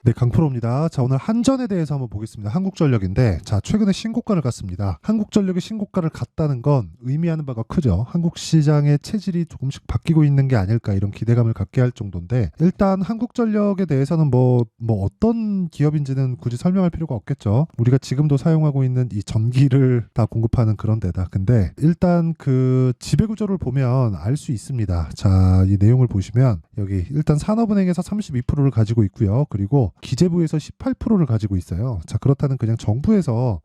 네, 강프로입니다. 자, 오늘 한전에 대해서 한번 보겠습니다. 한국전력인데, 자, 최근에 신고가를 갔습니다. 한국전력이 신고가를 갔다는 건 의미하는 바가 크죠. 한국 시장의 체질이 조금씩 바뀌고 있는 게 아닐까 이런 기대감을 갖게 할 정도인데, 일단 한국전력에 대해서는 뭐 어떤 기업인지는 굳이 설명할 필요가 없겠죠. 우리가 지금도 사용하고 있는 이 전기를 다 공급하는 그런 데다. 근데 일단 그 지배구조를 보면 알 수 있습니다. 자, 이 내용을 보시면 여기 일단 산업은행에서 32%를 가지고 있고요. 그리고 기재부에서 18%를 가지고 있어요. 자, 그렇다는 그냥 정부에서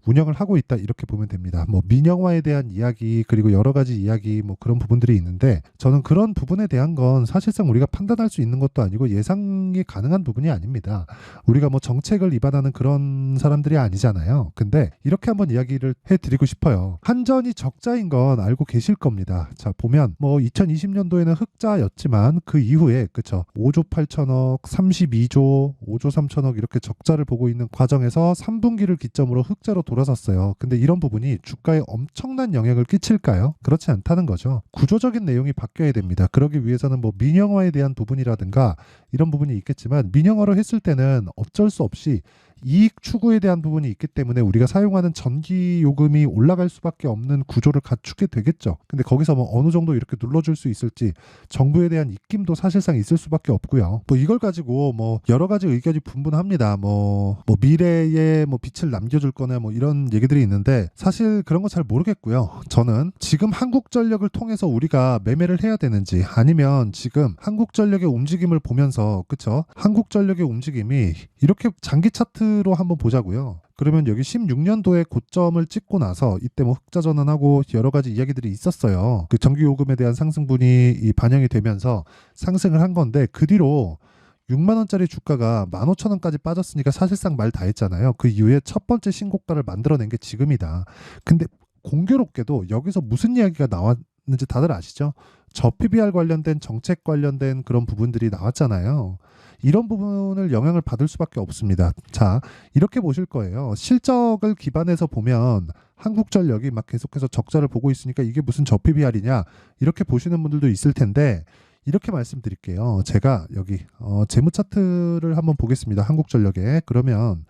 운영을 하고 있다 이렇게 보면 됩니다. 뭐 민영화에 대한 이야기 그리고 여러 가지 이야기 뭐 그런 부분들이 있는데 저는 그런 부분에 대한 건 사실상 우리가 판단할 수 있는 것도 아니고 예상이 가능한 부분이 아닙니다. 우리가 뭐 정책을 위반하는 그런 사람들이 아니잖아요. 근데 이렇게 한번 이야기를 해드리고 싶어요. 한전이 적자인 건 알고 계실 겁니다. 자, 보면 뭐 2020년도에는 흑자였지만 그 이후에 그쵸 5조 8천억, 32조, 5조 3천억 이렇게 적자를 보고 있는 과정에서 3분기를 기점으로 흑자로 돌아섰어요. 근데 이런 부분이 주가에 엄청난 영향을 끼칠까요? 그렇지 않다는 거죠. 구조적인 내용이 바뀌어야 됩니다. 그러기 위해서는 뭐 민영화에 대한 부분이라든가 이런 부분이 있겠지만 민영화로 했을 때는 어쩔 수 없이 이익 추구에 대한 부분이 있기 때문에 우리가 사용하는 전기 요금이 올라갈 수밖에 없는 구조를 갖추게 되겠죠. 근데 거기서 뭐 어느 정도 이렇게 눌러줄 수 있을지 정부에 대한 입김도 사실상 있을 수밖에 없고요. 뭐 이걸 가지고 뭐 여러 가지 의견이 분분합니다. 뭐 미래에 뭐 빛을 남겨줄 거나 뭐 이런 얘기들이 있는데 사실 그런 거 잘 모르겠고요. 저는 지금 한국전력을 통해서 우리가 매매를 해야 되는지 아니면 지금 한국전력의 움직임을 보면서 그쵸? 한국전력의 움직임이 이렇게 장기 차트로 한번 보자고요. 그러면 여기 16년도에 고점을 찍고 나서 이때 뭐 흑자 전환하고 여러 가지 이야기들이 있었어요. 그 전기요금에 대한 상승분이 반영이 되면서 상승을 한 건데 그 뒤로 6만 원짜리 주가가 15,000원까지 빠졌으니까 사실상 말 다 했잖아요. 그 이후에 첫 번째 신고가를 만들어낸 게 지금이다. 근데 공교롭게도 여기서 무슨 이야기가 나왔는지 다들 아시죠? 저PBR 관련된 정책 관련된 그런 부분들이 나왔잖아요. 이런 부분을 영향을 받을 수밖에 없습니다. 자, 이렇게 보실 거예요. 실적을 기반해서 보면 한국전력이 막 계속해서 적자를 보고 있으니까 이게 무슨 저PBR이냐 이렇게 보시는 분들도 있을 텐데 이렇게 말씀드릴게요. 제가 여기 재무 차트를 한번 보겠습니다. 한국전력에. 그러면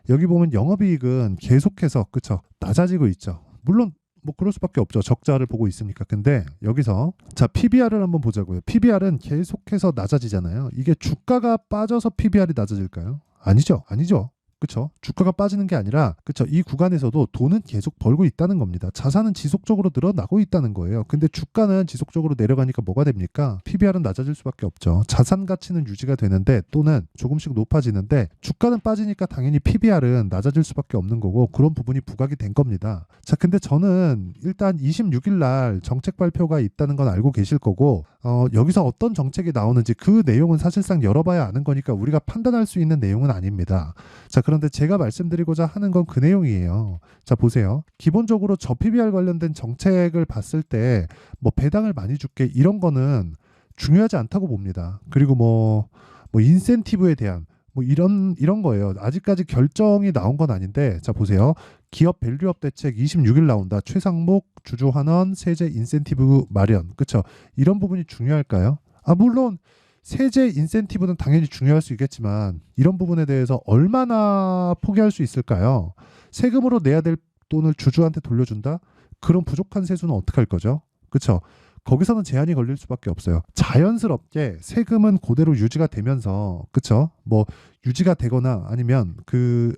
여기 보면 영업이익은 계속해서 그쵸 낮아지고 있죠. 물론 뭐 그럴 수밖에 없죠. 적자를 보고 있으니까. 근데 여기서 자 PBR을 한번 보자고요. PBR은 계속해서 낮아지잖아요. 이게 주가가 빠져서 PBR이 낮아질까요? 아니죠. 아니죠. 그쵸? 주가가 빠지는 게 아니라 그쵸? 이 구간에서도 돈은 계속 벌고 있다는 겁니다. 자산은 지속적으로 늘어나고 있다는 거예요. 근데 주가는 지속적으로 내려가니까 뭐가 됩니까? PBR은 낮아질 수밖에 없죠. 자산 가치는 유지가 되는데 또는 조금씩 높아지는데 주가는 빠지니까 당연히 PBR은 낮아질 수밖에 없는 거고 그런 부분이 부각이 된 겁니다. 자, 근데 저는 일단 26일 날 정책 발표가 있다는 건 알고 계실 거고 여기서 어떤 정책이 나오는지 그 내용은 사실상 열어봐야 아는 거니까 우리가 판단할 수 있는 내용은 아닙니다. 자, 그런데 제가 말씀드리고자 하는 건 그 내용이에요. 자, 보세요. 기본적으로 저PBR 관련된 정책을 봤을 때 뭐 배당을 많이 줄게 이런 거는 중요하지 않다고 봅니다. 그리고 뭐 인센티브에 대한 뭐 이런 거예요. 아직까지 결정이 나온 건 아닌데 자, 보세요. 기업 밸류업 대책 26일 나온다. 최상목 주주환원 세제 인센티브 마련. 그쵸? 이런 부분이 중요할까요? 아, 물론 세제 인센티브는 당연히 중요할 수 있겠지만 이런 부분에 대해서 얼마나 포기할 수 있을까요? 세금으로 내야 될 돈을 주주한테 돌려준다? 그런 부족한 세수는 어떻게 할 거죠? 그렇죠? 거기서는 제한이 걸릴 수밖에 없어요. 자연스럽게 세금은 그대로 유지가 되면서 그렇죠? 뭐 유지가 되거나 아니면 그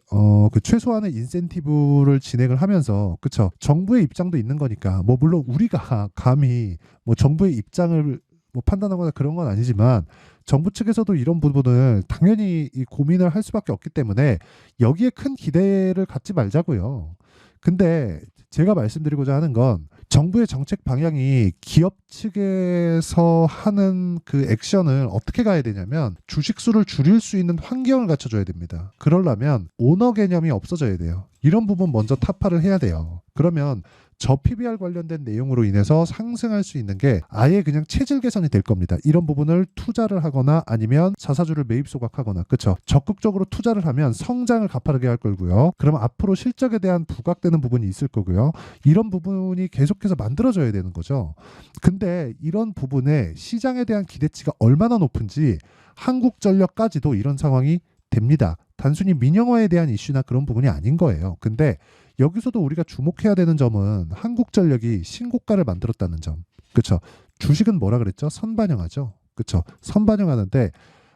최소한의 인센티브를 진행을 하면서 그렇죠? 정부의 입장도 있는 거니까 뭐 물론 우리가 감히 뭐 정부의 입장을 뭐 판단하거나 그런 건 아니지만 정부 측에서도 이런 부분을 당연히 이 고민을 할 수밖에 없기 때문에 여기에 큰 기대를 갖지 말자고요. 근데 제가 말씀드리고자 하는 건 정부의 정책 방향이 기업 측에서 하는 그 액션을 어떻게 가야 되냐면 주식 수를 줄일 수 있는 환경을 갖춰줘야 됩니다. 그러려면 오너 개념이 없어져야 돼요. 이런 부분 먼저 타파를 해야 돼요. 그러면 저 PBR 관련된 내용으로 인해서 상승할 수 있는 게 아예 그냥 체질 개선이 될 겁니다. 이런 부분을 투자를 하거나 아니면 자사주를 매입 소각하거나 그렇죠. 적극적으로 투자를 하면 성장을 가파르게 할 거고요. 그러면 앞으로 실적에 대한 부각되는 부분이 있을 거고요. 이런 부분이 계속해서 만들어져야 되는 거죠. 근데 이런 부분에 시장에 대한 기대치가 얼마나 높은지 한국전력까지도 이런 상황이 됩니다. 단순히 민영화에 대한 이슈나 그런 부분이 아닌 거예요. 근데 여기서도 우리가 주목해야 되는 점은 한국전력이 신고가를 만들었다는 점. 그렇죠? 주식은 뭐라 그랬죠? 선반영하죠. 그렇죠? 선반영하는데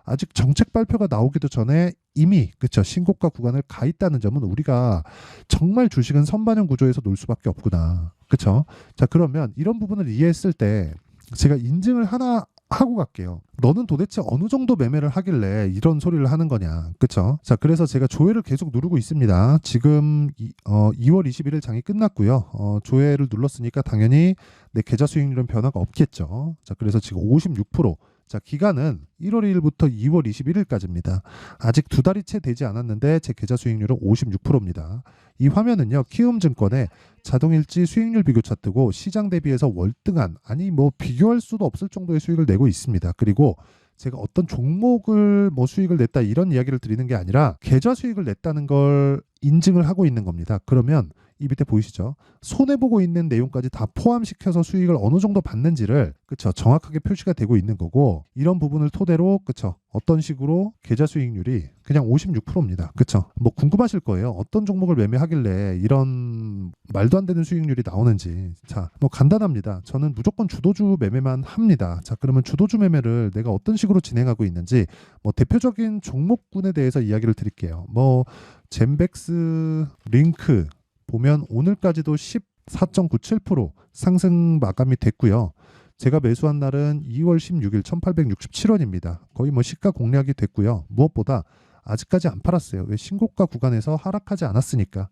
아직 정책 발표가 나오기도 전에 이미 그렇죠? 신고가 구간을 가 있다는 점은 우리가 정말 주식은 선반영 구조에서 놀 수밖에 없구나. 그렇죠? 자, 그러면 이런 부분을 이해했을 때 제가 인증을 하나 하고 갈게요. 너는 도대체 어느 정도 매매를 하길래 이런 소리를 하는 거냐. 그쵸? 자, 그래서 제가 조회를 계속 누르고 있습니다. 지금 2월 21일 장이 끝났고요. 조회를 눌렀으니까 당연히 내 계좌 수익률은 변화가 없겠죠. 자, 그래서 지금 56%. 자, 기간은 1월 1일부터 2월 21일까지입니다. 아직 두 달이 채 되지 않았는데 제 계좌 수익률은 56%입니다. 이 화면은요, 키움증권의 자동일지 수익률 비교 차트고 시장 대비해서 월등한, 아니 뭐 비교할 수도 없을 정도의 수익을 내고 있습니다. 그리고 제가 어떤 종목을 뭐 수익을 냈다 이런 이야기를 드리는 게 아니라 계좌 수익을 냈다는 걸 인증을 하고 있는 겁니다. 그러면 이 밑에 보이시죠? 손해보고 있는 내용까지 다 포함시켜서 수익을 어느 정도 받는지를 그쵸 정확하게 표시가 되고 있는 거고, 이런 부분을 토대로 그쵸 어떤 식으로 계좌 수익률이 그냥 56%입니다. 그쵸? 뭐 궁금하실 거예요. 어떤 종목을 매매하길래 이런 말도 안 되는 수익률이 나오는지. 자, 뭐 간단합니다. 저는 무조건 주도주 매매만 합니다. 자, 그러면 주도주 매매를 내가 어떤 식으로 진행하고 있는지 뭐 대표적인 종목군에 대해서 이야기를 드릴게요. 뭐 젠백스, 링크 보면 오늘까지도 14.97% 상승 마감이 됐고요. 제가 매수한 날은 2월 16일 1867원입니다. 거의 뭐 시가 공략이 됐고요. 무엇보다 아직까지 안 팔았어요. 왜? 신고가 구간에서 하락하지 않았으니까.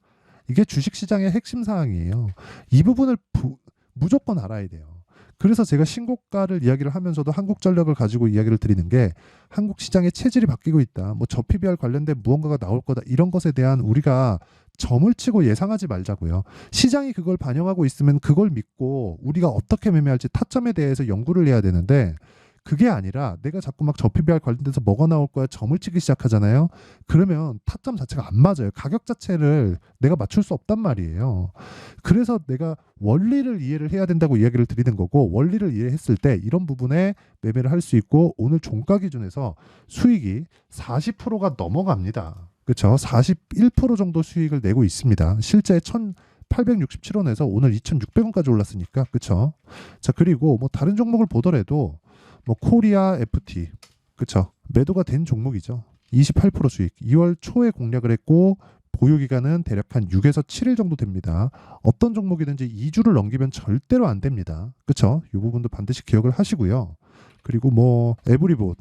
이게 주식시장의 핵심 사항이에요. 이 부분을 무조건 알아야 돼요. 그래서 제가 신고가를 이야기를 하면서도 한국전력을 가지고 이야기를 드리는 게, 한국 시장의 체질이 바뀌고 있다. 뭐 저PBR 관련된 무언가가 나올 거다. 이런 것에 대한 우리가 점을 치고 예상하지 말자고요. 시장이 그걸 반영하고 있으면 그걸 믿고 우리가 어떻게 매매할지 타점에 대해서 연구를 해야 되는데, 그게 아니라 내가 자꾸 막 저PBR 관련돼서 뭐가 나올 거야 점을 치기 시작하잖아요. 그러면 타점 자체가 안 맞아요. 가격 자체를 내가 맞출 수 없단 말이에요. 그래서 내가 원리를 이해를 해야 된다고 이야기를 드리는 거고, 원리를 이해했을 때 이런 부분에 매매를 할 수 있고, 오늘 종가 기준에서 수익이 40%가 넘어갑니다. 그렇죠? 41% 정도 수익을 내고 있습니다. 실제 1,867원에서 오늘 2,600원까지 올랐으니까. 그렇죠? 자, 그리고 뭐 다른 종목을 보더라도 뭐 코리아 FT, 그렇죠? 매도가 된 종목이죠. 28% 수익. 2월 초에 공략을 했고 보유 기간은 대략 한 6에서 7일 정도 됩니다. 어떤 종목이든지 2주를 넘기면 절대로 안 됩니다. 그렇죠? 이 부분도 반드시 기억을 하시고요. 그리고 뭐 에브리봇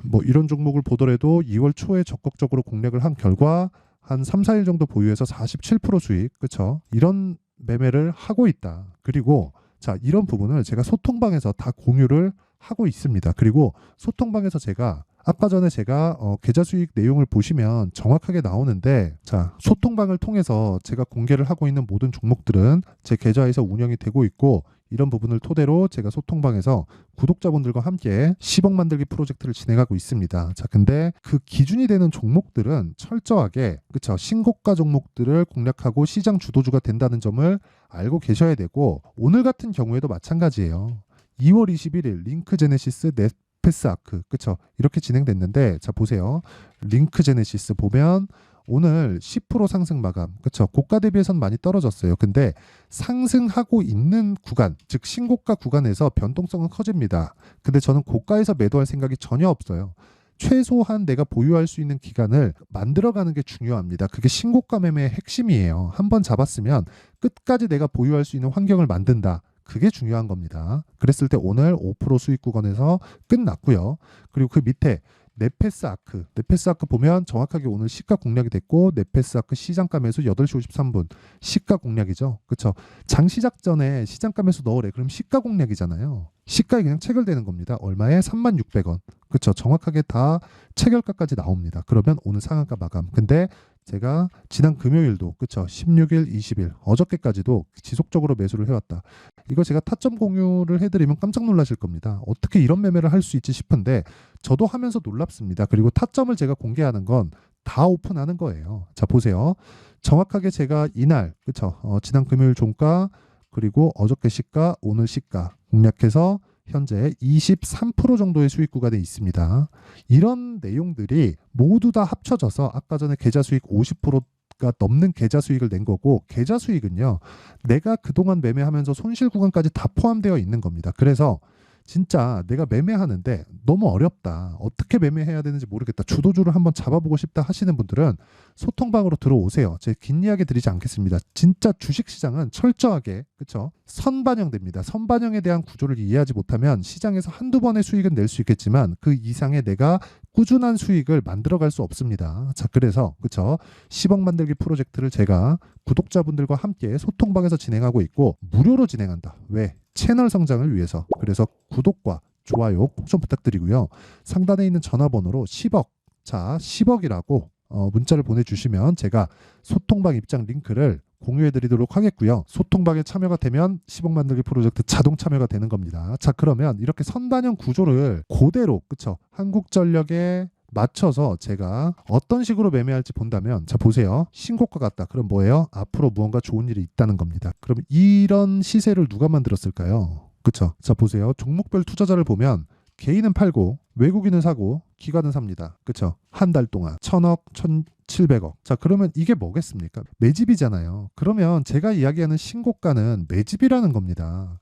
뭐 이런 종목을 보더라도 2월 초에 적극적으로 공략을 한 결과 한 3, 4일 정도 보유해서 47% 수익. 그렇죠? 이런 매매를 하고 있다. 그리고 자, 이런 부분을 제가 소통방에서 다 공유를 하고 있습니다. 그리고 소통방에서 제가 아까 전에 제가 계좌 수익 내용을 보시면 정확하게 나오는데, 자, 소통방을 통해서 제가 공개를 하고 있는 모든 종목들은 제 계좌에서 운영이 되고 있고, 이런 부분을 토대로 제가 소통방에서 구독자분들과 함께 10억 만들기 프로젝트를 진행하고 있습니다. 자, 근데 그 기준이 되는 종목들은 철저하게 그쵸 신고가 종목들을 공략하고 시장 주도주가 된다는 점을 알고 계셔야 되고, 오늘 같은 경우에도 마찬가지예요. 2월 21일 링크 제네시스 넷패스 아크 그쵸 이렇게 진행됐는데, 자 보세요. 링크 제네시스 보면 오늘 10% 상승 마감. 그쵸 고가 대비해선 많이 떨어졌어요. 근데 상승하고 있는 구간, 즉 신고가 구간에서 변동성은 커집니다. 근데 저는 고가에서 매도할 생각이 전혀 없어요. 최소한 내가 보유할 수 있는 기간을 만들어가는 게 중요합니다. 그게 신고가 매매의 핵심이에요. 한번 잡았으면 끝까지 내가 보유할 수 있는 환경을 만든다. 그게 중요한 겁니다. 그랬을 때 오늘 5% 수익 구간에서 끝났고요. 그리고 그 밑에 넷패스 아크 보면 정확하게 오늘 시가 공략이 됐고, 넷패스 아크 시장가 매수 8시 53분 시가 공략이죠. 그렇죠? 장 시작 전에 시장가 매수 넣으래. 그럼 시가 공략이잖아요. 시가에 그냥 체결되는 겁니다. 얼마에? 36,000원. 그렇죠? 정확하게 다 체결가까지 나옵니다. 그러면 오늘 상한가 마감. 근데 제가 지난 금요일도 그쵸 16일, 20일 어저께까지도 지속적으로 매수를 해왔다. 이거 제가 타점 공유를 해드리면 깜짝 놀라실 겁니다. 어떻게 이런 매매를 할 수 있지 싶은데 저도 하면서 놀랍습니다. 그리고 타점을 제가 공개하는 건 다 오픈하는 거예요. 자 보세요. 정확하게 제가 이날 그쵸 지난 금요일 종가 그리고 어저께 시가 오늘 시가 공략해서 현재 23% 정도의 수익 구간에 있습니다. 이런 내용들이 모두 다 합쳐져서 아까 전에 계좌 수익 50%가 넘는 계좌 수익을 낸 거고, 계좌 수익은요, 내가 그동안 매매하면서 손실 구간까지 다 포함되어 있는 겁니다. 그래서 진짜 내가 매매하는데 너무 어렵다, 어떻게 매매해야 되는지 모르겠다, 주도주를 한번 잡아보고 싶다 하시는 분들은 소통방으로 들어오세요. 제가 긴 이야기 드리지 않겠습니다. 진짜 주식시장은 철저하게, 그쵸, 선반영됩니다. 선반영에 대한 구조를 이해하지 못하면 시장에서 한두 번의 수익은 낼 수 있겠지만 그 이상의 내가 꾸준한 수익을 만들어갈 수 없습니다. 자, 그래서 그쵸, 10억 만들기 프로젝트를 제가 구독자분들과 함께 소통방에서 진행하고 있고, 무료로 진행한다. 왜? 채널 성장을 위해서. 그래서 구독과 좋아요 꼭 좀 부탁드리고요. 상단에 있는 전화번호로 10억, 자 10억이라고 문자를 보내주시면 제가 소통방 입장 링크를 공유해드리도록 하겠고요. 소통방에 참여가 되면 10억 만들기 프로젝트 자동 참여가 되는 겁니다. 자, 그러면 이렇게 선반영 구조를 그대로, 그쵸, 한국전력에 맞춰서 제가 어떤 식으로 매매할지 본다면, 자 보세요. 신고가 같다. 그럼 뭐예요? 앞으로 무언가 좋은 일이 있다는 겁니다. 그럼 이런 시세를 누가 만들었을까요? 그쵸? 자 보세요. 종목별 투자자를 보면 개인은 팔고 외국인은 사고 기관은 삽니다. 그쵸? 한 달 동안 1000억, 1700억. 자, 그러면 이게 뭐겠습니까? 매집이잖아요. 그러면 제가 이야기하는 신고가는 매집이라는 겁니다.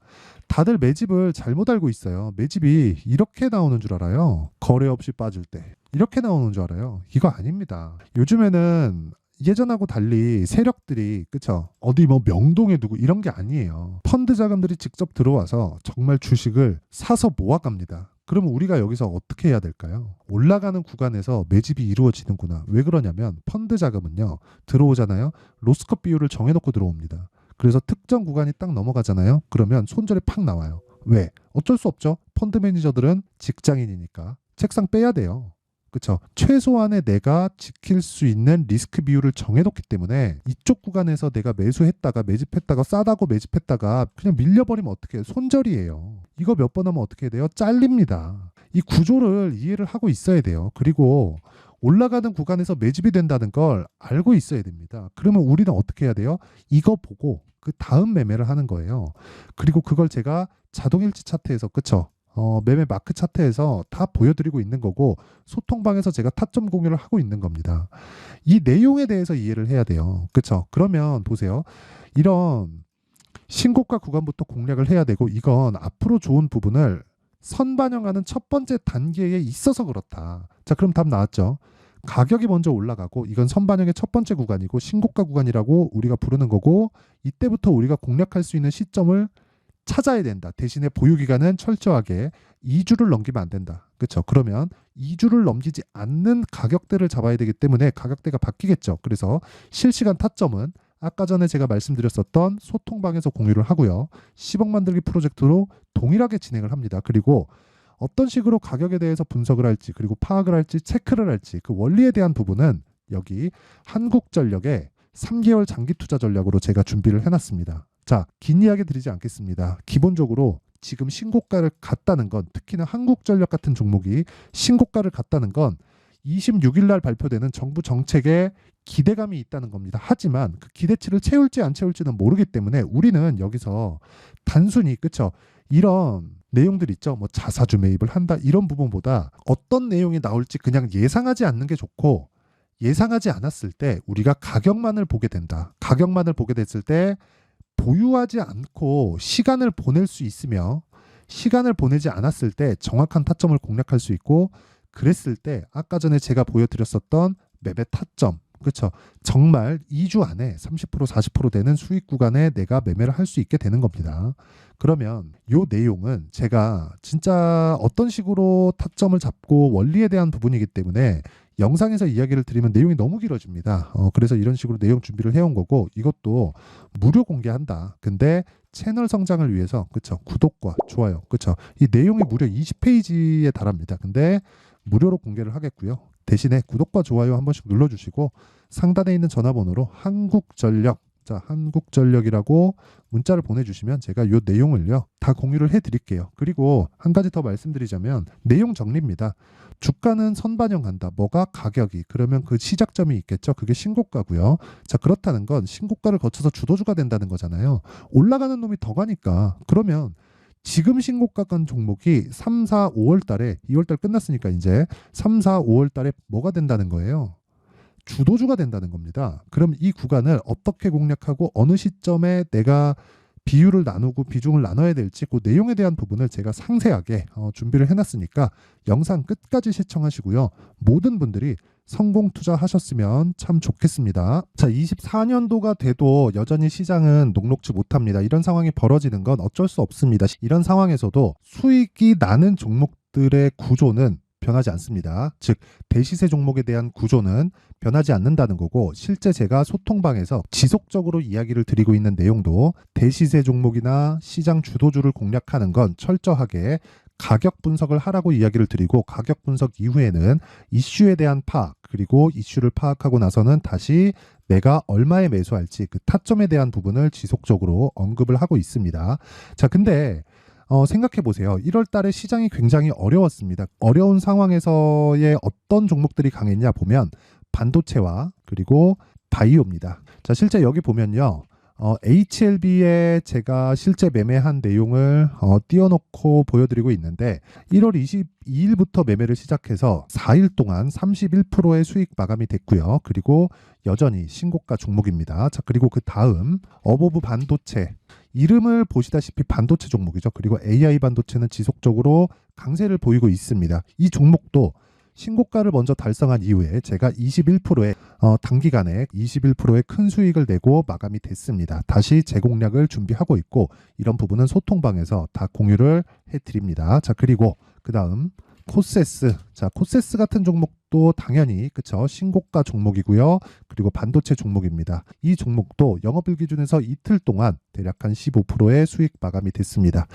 다들 매집을 잘못 알고 있어요. 매집이 이렇게 나오는 줄 알아요. 거래 없이 빠질 때 이렇게 나오는 줄 알아요. 이거 아닙니다. 요즘에는 예전하고 달리 세력들이, 그쵸, 어디 뭐 명동에 두고 이런 게 아니에요. 펀드 자금들이 직접 들어와서 정말 주식을 사서 모아갑니다. 그러면 우리가 여기서 어떻게 해야 될까요? 올라가는 구간에서 매집이 이루어지는구나. 왜 그러냐면 펀드 자금은요, 들어오잖아요. 로스컷 비율을 정해놓고 들어옵니다. 그래서 특정 구간이 딱 넘어가잖아요. 그러면 손절이 팍 나와요. 왜? 어쩔 수 없죠. 펀드 매니저들은 직장인이니까 책상 빼야 돼요. 그쵸? 최소한의 내가 지킬 수 있는 리스크 비율을 정해놓기 때문에 이쪽 구간에서 내가 매수했다가 매집했다가 싸다고 매집했다가 그냥 밀려버리면 어떻게 해요? 손절이에요. 이거 몇 번 하면 어떻게 돼요? 잘립니다. 이 구조를 이해를 하고 있어야 돼요. 그리고 올라가는 구간에서 매집이 된다는 걸 알고 있어야 됩니다. 그러면 우리는 어떻게 해야 돼요? 이거 보고 그 다음 매매를 하는 거예요. 그리고 그걸 제가 자동일치 차트에서, 그쵸, 매매 마크 차트에서 다 보여드리고 있는 거고, 소통방에서 제가 타점 공유를 하고 있는 겁니다. 이 내용에 대해서 이해를 해야 돼요. 그쵸? 그러면 보세요. 이런 신고가 구간부터 공략을 해야 되고, 이건 앞으로 좋은 부분을 선반영하는 첫 번째 단계에 있어서 그렇다. 자, 그럼 답 나왔죠? 가격이 먼저 올라가고 이건 선반영의 첫 번째 구간이고 신고가 구간이라고 우리가 부르는 거고, 이때부터 우리가 공략할 수 있는 시점을 찾아야 된다. 대신에 보유기간은 철저하게 2주를 넘기면 안 된다. 그렇죠? 그러면 2주를 넘기지 않는 가격대를 잡아야 되기 때문에 가격대가 바뀌겠죠. 그래서 실시간 타점은 아까 전에 제가 말씀드렸었던 소통방에서 공유를 하고요. 10억 만들기 프로젝트로 동일하게 진행을 합니다. 그리고 어떤 식으로 가격에 대해서 분석을 할지, 그리고 파악을 할지, 체크를 할지, 그 원리에 대한 부분은 여기 한국전력의 3개월 장기 투자 전략으로 제가 준비를 해놨습니다. 자, 긴 이야기 드리지 않겠습니다. 기본적으로 지금 신고가를 갔다는 건, 특히나 한국전력 같은 종목이 신고가를 갔다는 건 26일 날 발표되는 정부 정책에 기대감이 있다는 겁니다. 하지만 그 기대치를 채울지 안 채울지는 모르기 때문에 우리는 여기서 단순히, 그쵸, 이런 내용들 있죠. 뭐 자사주 매입을 한다 이런 부분보다 어떤 내용이 나올지 그냥 예상하지 않는 게 좋고, 예상하지 않았을 때 우리가 가격만을 보게 된다. 가격만을 보게 됐을 때 보유하지 않고 시간을 보낼 수 있으며, 시간을 보내지 않았을 때 정확한 타점을 공략할 수 있고, 그랬을 때 아까 전에 제가 보여드렸었던 매매 타점, 그렇죠, 정말 2주 안에 30% 40% 되는 수익 구간에 내가 매매를 할 수 있게 되는 겁니다. 그러면 이 내용은 제가 진짜 어떤 식으로 타점을 잡고 원리에 대한 부분이기 때문에 영상에서 이야기를 드리면 내용이 너무 길어집니다. 그래서 이런 식으로 내용 준비를 해온 거고, 이것도 무료 공개한다. 근데 채널 성장을 위해서, 그쵸, 구독과 좋아요, 그쵸, 이 내용이 무려 20페이지에 달합니다. 근데 무료로 공개를 하겠고요. 대신에 구독과 좋아요 한 번씩 눌러주시고 상단에 있는 전화번호로 한국전력, 자 한국전력이라고 문자를 보내주시면 제가 이 내용을요 다 공유를 해드릴게요. 그리고 한 가지 더 말씀드리자면 내용 정리입니다. 주가는 선반영한다. 뭐가? 가격이. 그러면 그 시작점이 있겠죠. 그게 신고가고요. 자, 그렇다는 건 신고가를 거쳐서 주도주가 된다는 거잖아요. 올라가는 놈이 더 가니까, 그러면 지금 신고가 간 종목이 3, 4, 5월 달에 2월 달 끝났으니까 이제 3, 4, 5월 달에 뭐가 된다는 거예요? 주도주가 된다는 겁니다. 그럼 이 구간을 어떻게 공략하고 어느 시점에 내가 비율을 나누고 비중을 나눠야 될지 그 내용에 대한 부분을 제가 상세하게 준비를 해놨으니까 영상 끝까지 시청하시고요. 모든 분들이 성공 투자하셨으면 참 좋겠습니다. 자, 24년도가 돼도 여전히 시장은 녹록지 못합니다. 이런 상황이 벌어지는 건 어쩔 수 없습니다. 이런 상황에서도 수익이 나는 종목들의 구조는 변하지 않습니다. 즉 대시세 종목에 대한 구조는 변하지 않는다는 거고, 실제 제가 소통방에서 지속적으로 이야기를 드리고 있는 내용도 대시세 종목이나 시장 주도주를 공략하는 건 철저하게 가격 분석을 하라고 이야기를 드리고, 가격 분석 이후에는 이슈에 대한 파악, 그리고 이슈를 파악하고 나서는 다시 내가 얼마에 매수할지 그 타점에 대한 부분을 지속적으로 언급을 하고 있습니다. 자, 근데 생각해 보세요. 1월 달에 시장이 굉장히 어려웠습니다. 어려운 상황에서의 어떤 종목들이 강했냐 보면 반도체와 그리고 바이오입니다. 자, 실제 여기 보면요. HLB에 제가 실제 매매한 내용을 띄워놓고 보여드리고 있는데, 1월 22일부터 매매를 시작해서 4일 동안 31%의 수익 마감이 됐고요. 그리고 여전히 신고가 종목입니다. 자, 그리고 그 다음 어보브 반도체, 이름을 보시다시피 반도체 종목이죠. 그리고 AI 반도체는 지속적으로 강세를 보이고 있습니다. 이 종목도 신고가를 먼저 달성한 이후에 제가 21%의 단기간에 21%의 큰 수익을 내고 마감이 됐습니다. 다시 재공략을 준비하고 있고, 이런 부분은 소통방에서 다 공유를 해드립니다. 자, 그리고 그 다음 코세스. 자, 코세스 같은 종목도 당연히 그쵸, 신고가 종목이고요. 그리고 반도체 종목입니다. 이 종목도 영업일 기준에서 이틀 동안 대략 한 15%의 수익 마감이 됐습니다.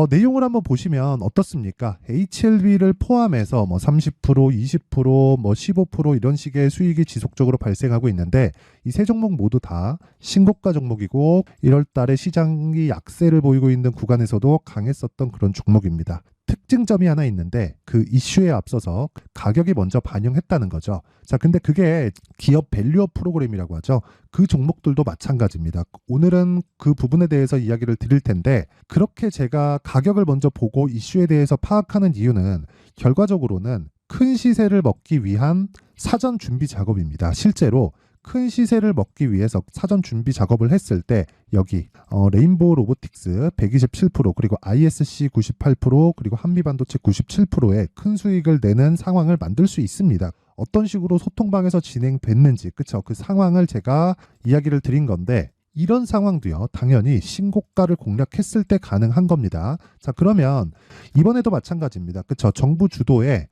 내용을 한번 보시면 어떻습니까? HLB를 포함해서 뭐 30%, 20%, 뭐 15% 이런 식의 수익이 지속적으로 발생하고 있는데, 이 세 종목 모두 다 신고가 종목이고 1월 달에 시장이 약세를 보이고 있는 구간에서도 강했었던 그런 종목입니다. 특징점이 하나 있는데, 그 이슈에 앞서서 가격이 먼저 반영했다는 거죠. 자, 근데 그게 기업 밸류업 프로그램이라고 하죠. 그 종목들도 마찬가지입니다. 오늘은 그 부분에 대해서 이야기를 드릴 텐데, 그렇게 제가 가격을 먼저 보고 이슈에 대해서 파악하는 이유는 결과적으로는 큰 시세를 먹기 위한 사전 준비 작업입니다. 실제로 큰 시세를 먹기 위해서 사전 준비 작업을 했을 때 여기 레인보우 로보틱스 127%, 그리고 ISC 98%, 그리고 한미반도체 97%의 큰 수익을 내는 상황을 만들 수 있습니다. 어떤 식으로 소통방에서 진행됐는지, 그쵸? 그 상황을 제가 이야기를 드린 건데, 이런 상황도요, 당연히 신고가를 공략했을 때 가능한 겁니다. 자, 그러면 이번에도 마찬가지입니다. 그쵸? 정부 주도의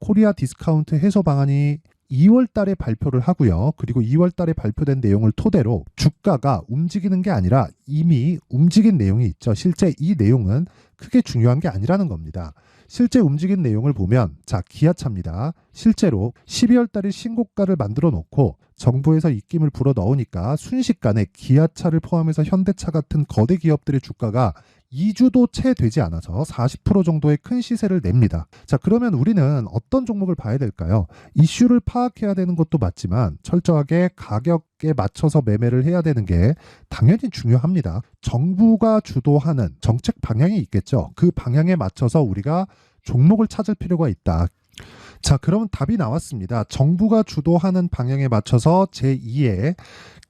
코리아 디스카운트 해소 방안이 2월 달에 발표를 하고요. 그리고 2월 달에 발표된 내용을 토대로 주가가 움직이는 게 아니라 이미 움직인 내용이 있죠. 실제 이 내용은 크게 중요한 게 아니라는 겁니다. 실제 움직인 내용을 보면, 자, 기아차입니다. 실제로 12월 달에 신고가를 만들어 놓고 정부에서 입김을 불어 넣으니까 순식간에 기아차를 포함해서 현대차 같은 거대 기업들의 주가가 2주도 채 되지 않아서 40% 정도의 큰 시세를 냅니다. 자, 그러면 우리는 어떤 종목을 봐야 될까요? 이슈를 파악해야 되는 것도 맞지만 철저하게 가격에 맞춰서 매매를 해야 되는 게 당연히 중요합니다. 정부가 주도하는 정책 방향이 있겠죠. 그 방향에 맞춰서 우리가 종목을 찾을 필요가 있다. 자, 그러면 답이 나왔습니다. 정부가 주도하는 방향에 맞춰서 제2의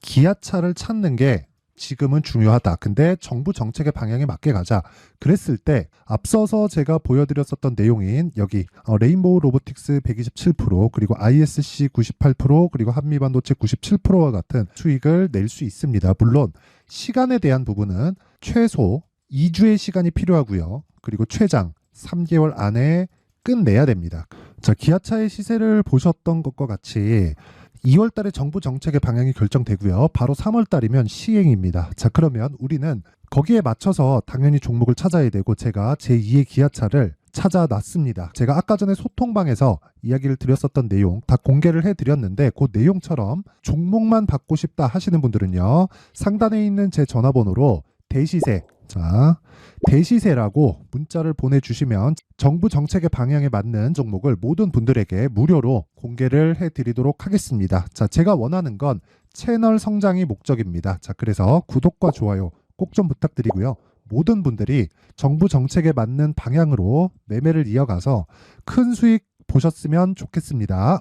기아차를 찾는 게 지금은 중요하다. 근데 정부 정책의 방향에 맞게 가자. 그랬을 때 앞서서 제가 보여드렸었던 내용인 여기 레인보우 로보틱스 127%, 그리고 ISC 98%, 그리고 한미반도체 97%와 같은 수익을 낼 수 있습니다. 물론 시간에 대한 부분은 최소 2주의 시간이 필요하고요. 그리고 최장 3개월 안에 끝내야 됩니다. 자, 기아차의 시세를 보셨던 것과 같이 2월 달에 정부 정책의 방향이 결정되고요. 바로 3월 달이면 시행입니다. 자, 그러면 우리는 거기에 맞춰서 당연히 종목을 찾아야 되고, 제가 제2의 기아차를 찾아놨습니다. 제가 아까 전에 소통방에서 이야기를 드렸었던 내용 다 공개를 해드렸는데, 그 내용처럼 종목만 받고 싶다 하시는 분들은요, 상단에 있는 제 전화번호로 대시세, 자, 대시세라고 문자를 보내주시면 정부 정책의 방향에 맞는 종목을 모든 분들에게 무료로 공개를 해드리도록 하겠습니다. 자, 제가 원하는 건 채널 성장이 목적입니다. 자, 그래서 구독과 좋아요 꼭 좀 부탁드리고요. 모든 분들이 정부 정책에 맞는 방향으로 매매를 이어가서 큰 수익 보셨으면 좋겠습니다.